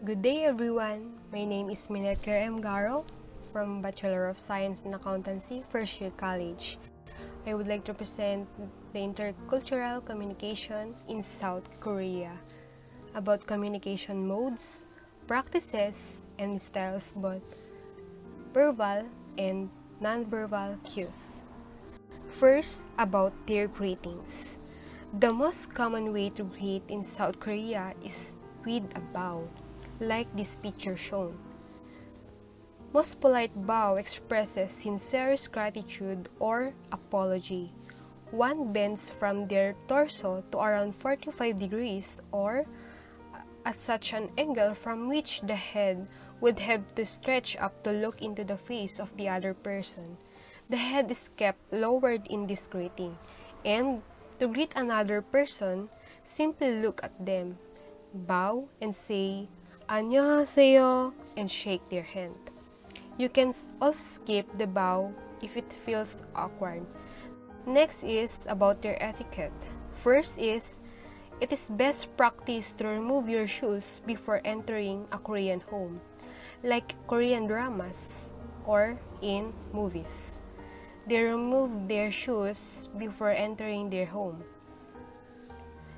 Good day everyone! My name is Minette Garo from Bachelor of Science in Accountancy, First Year College. I would like to present the Intercultural Communication in South Korea about communication modes, practices, and styles, both verbal and nonverbal cues. First, about their greetings. The most common way to greet in South Korea is with a bow, like this picture shown. Most polite bow expresses sincere gratitude or apology. One bends from their torso to around 45 degrees or at such an angle from which the head would have to stretch up to look into the face of the other person. The head is kept lowered in this greeting, and to greet another person, simply look at them, bow and say "안녕하세요" and shake their hand. You can also skip the bow if it feels awkward. Next is about their etiquette. First is, it is best practice to remove your shoes before entering a Korean home, like Korean dramas or in movies. They remove their shoes before entering their home.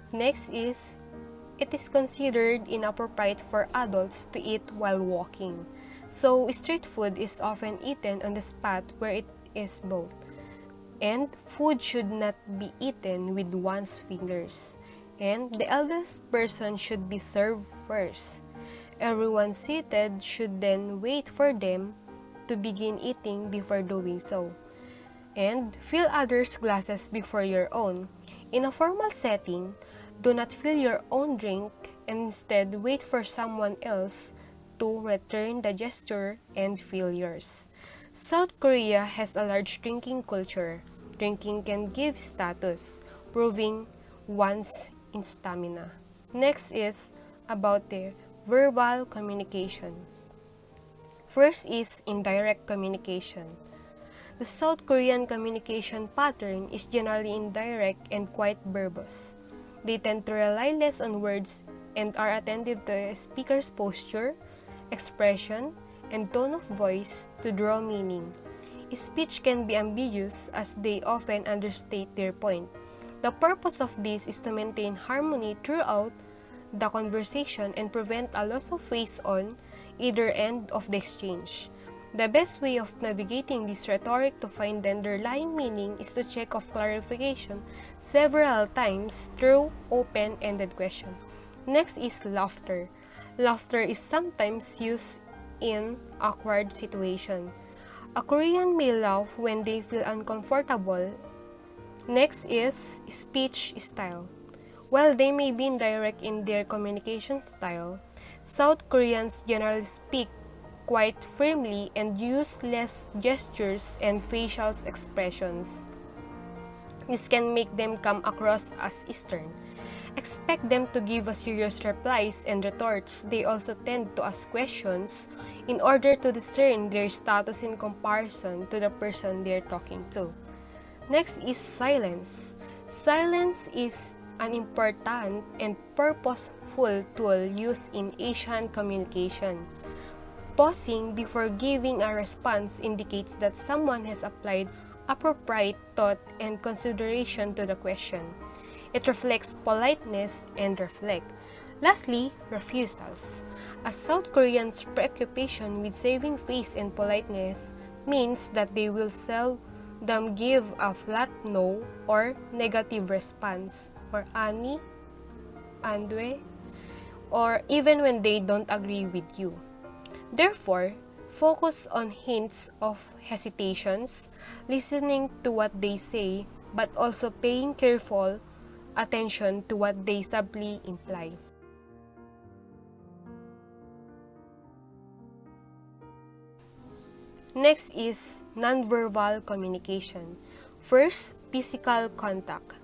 Next is, it is considered inappropriate for adults to eat while walking. So, street food is often eaten on the spot where it is bought. And food should not be eaten with one's fingers. And the eldest person should be served first. Everyone seated should then wait for them to begin eating before doing so. And fill others' glasses before your own. In a formal setting, do not fill your own drink and instead wait for someone else to return the gesture and fill yours. South Korea has a large drinking culture. Drinking can give status, proving one's stamina. Next is about their verbal communication. First is indirect communication. The South Korean communication pattern is generally indirect and quite verbose. They tend to rely less on words and are attentive to a speaker's posture, expression, and tone of voice to draw meaning. Speech can be ambiguous as they often understate their point. The purpose of this is to maintain harmony throughout the conversation and prevent a loss of face on either end of the exchange. The best way of navigating this rhetoric to find the underlying meaning is to check of clarification several times through open-ended questions. Next is laughter. Laughter is sometimes used in awkward situations. A Korean may laugh when they feel uncomfortable. Next is speech style. While they may be indirect in their communication style, South Koreans generally speak quite firmly and use less gestures and facial expressions. This can make them come across as Eastern. Expect them to give us serious replies and retorts. They also tend to ask questions in order to discern their status in comparison to the person they're talking to. Next is silence. Silence is an important and purposeful tool used in Asian communication. Pausing before giving a response indicates that someone has applied appropriate thought and consideration to the question. It reflects politeness and reflect. Lastly, refusals. A South Korean's preoccupation with saving face and politeness means that they will seldom give a flat no or negative response or ani, andwe, or even when they don't agree with you. Therefore, focus on hints of hesitations, listening to what they say, but also paying careful attention to what they subtly imply. Next is nonverbal communication. First, physical contact.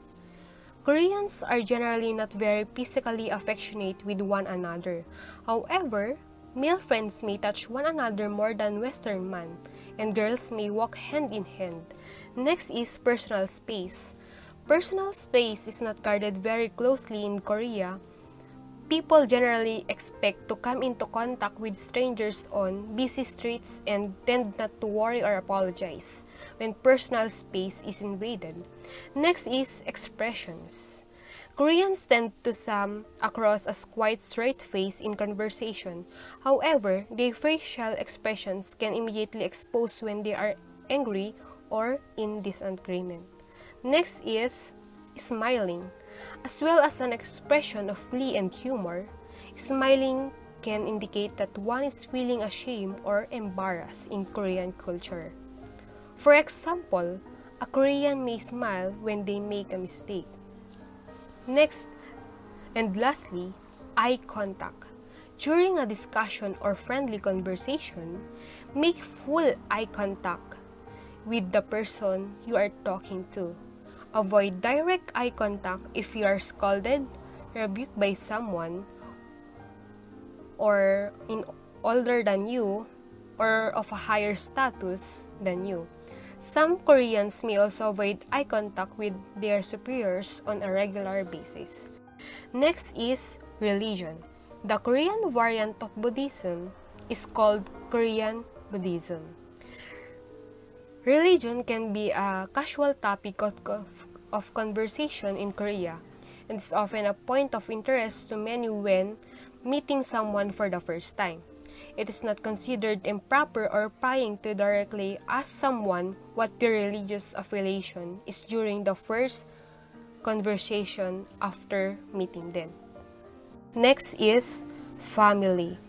Koreans are generally not very physically affectionate with one another. However, male friends may touch one another more than Western men, and girls may walk hand in hand. Next is personal space. Personal space is not guarded very closely in Korea. people generally expect to come into contact with strangers on busy streets and tend not to worry or apologize when personal space is invaded. Next is expressions. Koreans tend to come across as quite straight-faced in conversation. However, their facial expressions can immediately expose when they are angry or in disagreement. Next is smiling. As well as an expression of glee and humor, smiling can indicate that one is feeling ashamed or embarrassed in Korean culture. For example, a Korean may smile when they make a mistake. Next, and lastly, eye contact. During a discussion or friendly conversation, make full eye contact with the person you are talking to. Avoid direct eye contact if you are scolded, rebuked by someone, or older than you, or of a higher status than you. Some Koreans may also avoid eye contact with their superiors on a regular basis. Next is religion. The Korean variant of Buddhism is called Korean Buddhism. Religion can be a casual topic of conversation in Korea, and is often a point of interest to many when meeting someone for the first time. It is not considered improper or prying to directly ask someone what their religious affiliation is during the first conversation after meeting them. Next is family.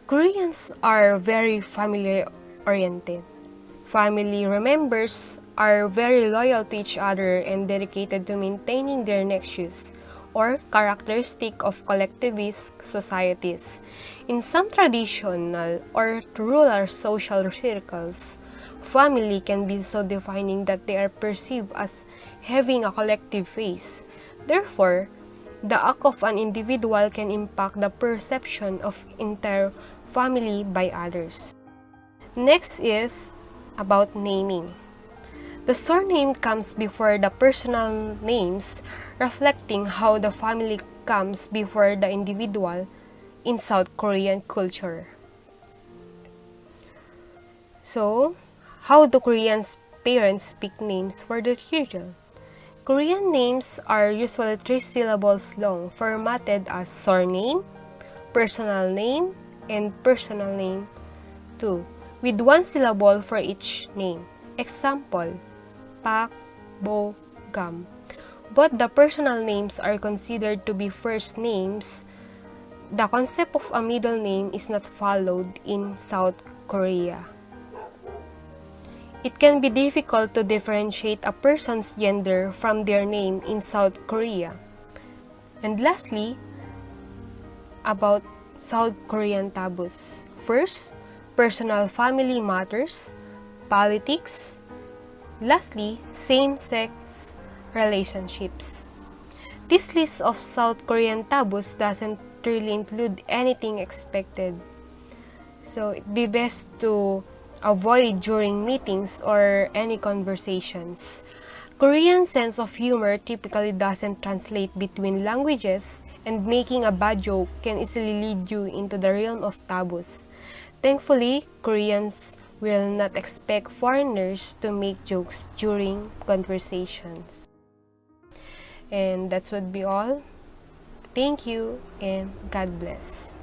Koreans are very family-oriented. Family members are very loyal to each other and dedicated to maintaining their nexus, or characteristic of collectivist societies. In some traditional or rural social circles, family can be so defining that they are perceived as having a collective face. Therefore, the act of an individual can impact the perception of entire family by others. Next is about naming. The surname comes before the personal names, reflecting how the family comes before the individual in South Korean culture. So, how do Korean parents pick names for their children? Korean names are usually 3 syllables long, formatted as surname, personal name, and personal name 2, with 1 syllable for each name. Example, Pak, Bo, Gam. But the personal names are considered to be first names. The concept of a middle name is not followed in South Korea. It can be difficult to differentiate a person's gender from their name in South Korea. And lastly, about South Korean taboos. First, personal family matters, politics. Lastly, same-sex relationships. This list of South Korean taboos doesn't really include anything expected. So it'd be best to avoid during meetings or any conversations. Korean sense of humor typically doesn't translate between languages, and making a bad joke can easily lead you into the realm of taboos. Thankfully, Koreans will not expect foreigners to make jokes during conversations. And that would be all. Thank you and God bless.